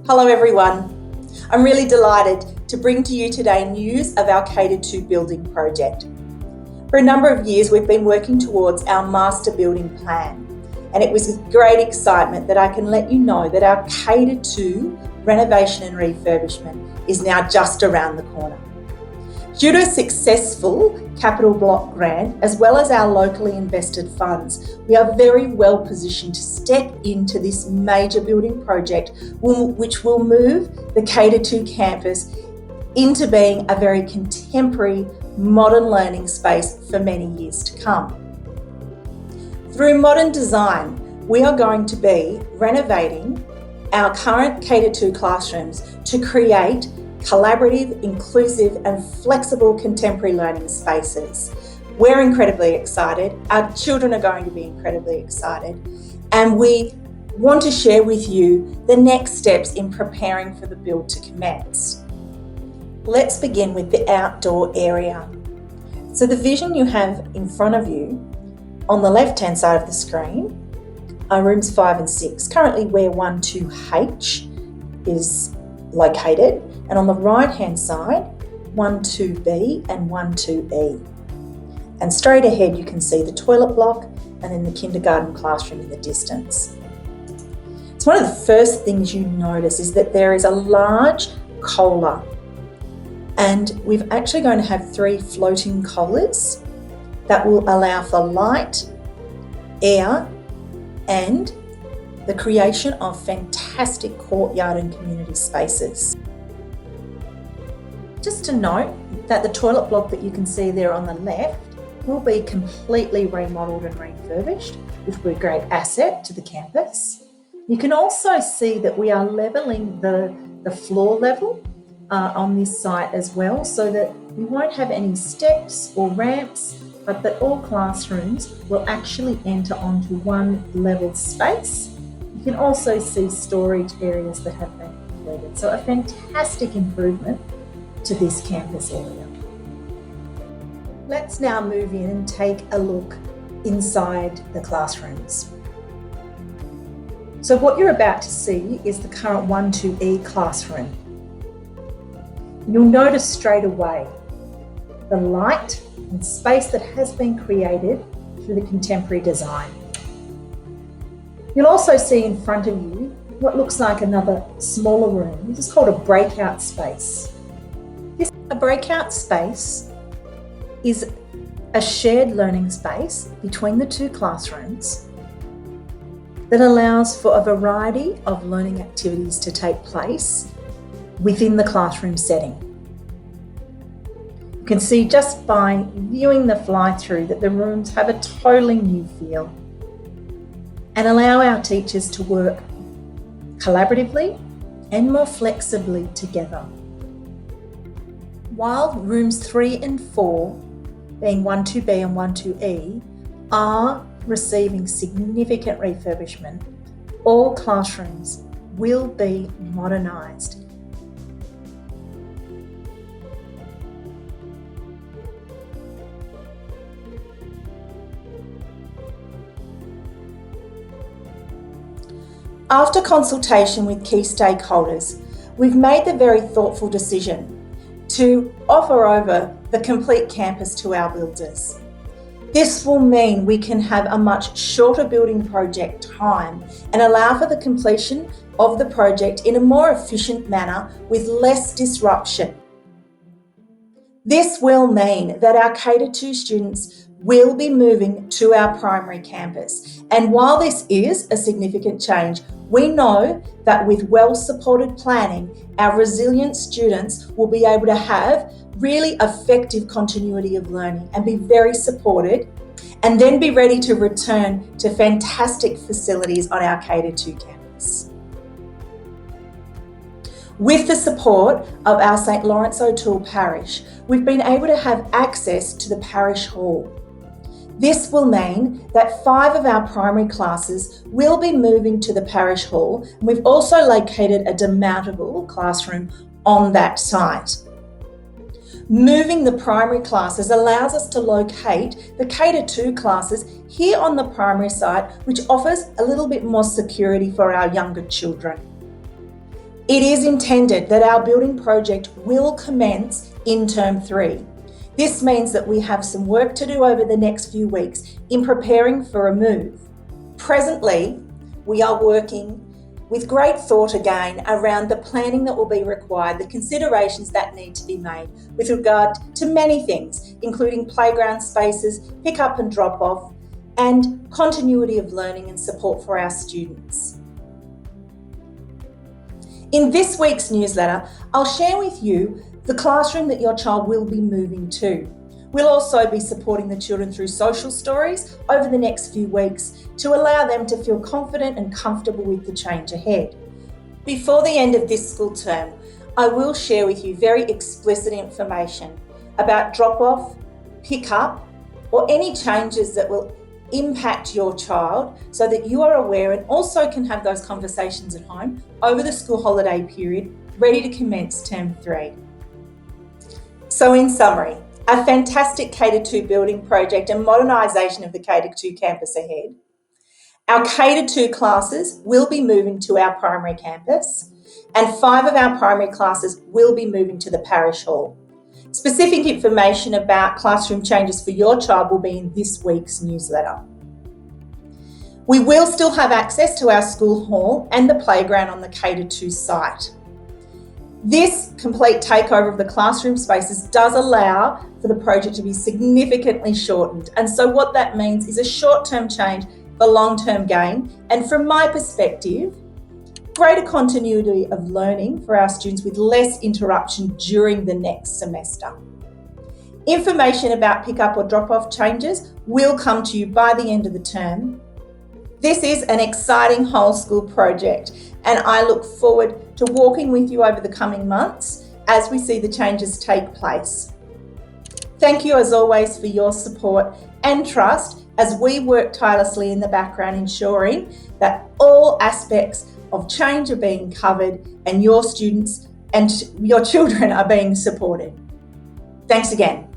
Hello everyone. I'm really delighted to bring to you today news of our K-2 building project. For a number of years we've been working towards our master building plan, and it was with great excitement that I can let you know that our K-2 renovation and refurbishment is now just around the corner. Due to a successful capital block grant, as well as our locally invested funds, we are very well positioned to step into this major building project, which will move the K-2 campus into being a very contemporary, modern learning space for many years to come. Through modern design, we are going to be renovating our current K-2 classrooms to create collaborative, inclusive and flexible contemporary learning spaces. We're incredibly excited, our children are going to be incredibly excited, and we want to share with you the next steps in preparing for the build to commence. Let's begin with the outdoor area. So the vision you have in front of you, on the left-hand side of the screen, are rooms 5 and 6, currently where 12H is located, and on the right hand side 12B and 12E. And straight ahead you can see the toilet block and then the kindergarten classroom in the distance. So one of the first things you notice is that there is a large cola, and we're actually going to have 3 floating colas that will allow for light, air and the creation of fantastic courtyard and community spaces. Just to note that the toilet block that you can see there on the left will be completely remodelled and refurbished, which will be a great asset to the campus. You can also see that we are levelling the floor level on this site as well, so that we won't have any steps or ramps, but that all classrooms will actually enter onto one level space. You can also see storage areas that have been completed. So a fantastic improvement to this campus area. Let's now move in and take a look inside the classrooms. So what you're about to see is the current 12E classroom. You'll notice straight away the light and space that has been created through the contemporary design. You'll also see in front of you what looks like another smaller room. This is called a breakout space. A breakout space is a shared learning space between the 2 classrooms that allows for a variety of learning activities to take place within the classroom setting. You can see just by viewing the fly-through that the rooms have a totally new feel and allow our teachers to work collaboratively and more flexibly together. While rooms 3 and 4, being 12B and 12E, are receiving significant refurbishment, all classrooms will be modernised. After consultation with key stakeholders, we've made the very thoughtful decision to offer over the complete campus to our builders. This will mean we can have a much shorter building project time and allow for the completion of the project in a more efficient manner with less disruption. This will mean that our K-2 students will be moving to our primary campus. And while this is a significant change, we know that with well-supported planning, our resilient students will be able to have really effective continuity of learning and be very supported, and then be ready to return to fantastic facilities on our K-2 campus. With the support of our St Lawrence O'Toole Parish, we've been able to have access to the parish hall. This will mean that 5 of our primary classes will be moving to the parish hall, and we've also located a demountable classroom on that site. Moving the primary classes allows us to locate the K-2 classes here on the primary site, which offers a little bit more security for our younger children. It is intended that our building project will commence in Term 3. This means that we have some work to do over the next few weeks in preparing for a move. Presently, we are working with great thought again around the planning that will be required, the considerations that need to be made with regard to many things, including playground spaces, pick up and drop off, and continuity of learning and support for our students. In this week's newsletter, I'll share with you the classroom that your child will be moving to. We'll also be supporting the children through social stories over the next few weeks to allow them to feel confident and comfortable with the change ahead. Before the end of this school term, I will share with you very explicit information about drop-off, pick-up, or any changes that will impact your child so that you are aware and also can have those conversations at home over the school holiday period, ready to commence Term 3. So in summary, a fantastic K-2 building project and modernisation of the K-2 campus ahead. Our K-2 classes will be moving to our primary campus, and 5 of our primary classes will be moving to the parish hall. Specific information about classroom changes for your child will be in this week's newsletter. We will still have access to our school hall and the playground on the K-2 site. This complete takeover of the classroom spaces does allow for the project to be significantly shortened. And so what that means is a short-term change for long-term gain. And from my perspective, greater continuity of learning for our students with less interruption during the next semester. Information about pick-up or drop-off changes will come to you by the end of the term. This is an exciting whole school project, and I look forward to walking with you over the coming months as we see the changes take place. Thank you as always for your support and trust as we work tirelessly in the background ensuring that all aspects of change are being covered and your students and your children are being supported. Thanks again.